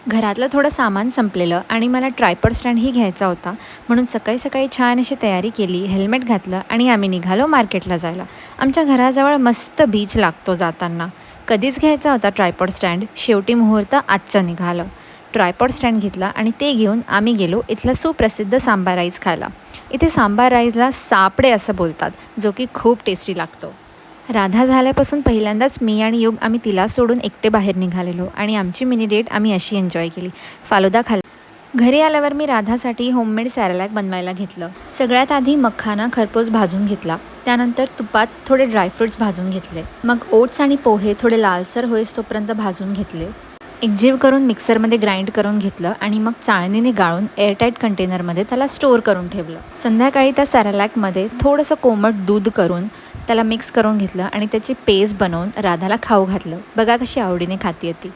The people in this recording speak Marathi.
घरातलं थोडं सामान संपलेलं आणि मला ट्रायपॉड स्टँडही घ्यायचा होता. म्हणून सकाळी सकाळी छान अशी तयारी केली, हेल्मेट घातलं आणि आम्ही निघालो मार्केटला जायला. आमच्या घराजवळ मस्त बीच लागतो जाताना. कधीच घ्यायचा होता ट्रायपॉड स्टँड, शेवटी मुहूर्त आजचं निघालं. ट्रायपॉड स्टँड घेतला आणि ते घेऊन आम्ही गेलो इथला सुप्रसिद्ध सांबार राईस खायला. इथे सांबार राईसला सापडे असं बोलतात, जो की खूप टेस्टी लागतो. राधा झाल्यापासून पहिल्यांदाच मी आणि युग आम्ही तिला सोडून एकटे बाहेर निघालेलो आणि आमची मिनी डेट आम्ही अशी एन्जॉय केली. फालुदा खाल्ला. घरी आल्यावर मी राधासाठी होममेड सॅरलॅक बनवायला घेतलं. सगळ्यात आधी मखाना खरपूस भाजून घेतला. त्यानंतर तुपात थोडे ड्रायफ्रूट्स भाजून घेतले. मग ओट्स आणि पोहे थोडे लालसर होईस्तोपर्यंत भाजून घेतले. एकजीव करून मिक्सरमध्ये ग्राइंड करून घेतलं आणि मग चाळणीने गाळून एअरटाईट कंटेनरमध्ये त्याला स्टोअर करून ठेवलं. संध्याकाळी त्या सॅरलॅकमध्ये थोडंसं कोमट दूध करून त्याला मिक्स करून घेतलं आणि त्याची पेस्ट बनवून राधाला खाऊ घातलं. बघा कशी आवडीने खाती ती.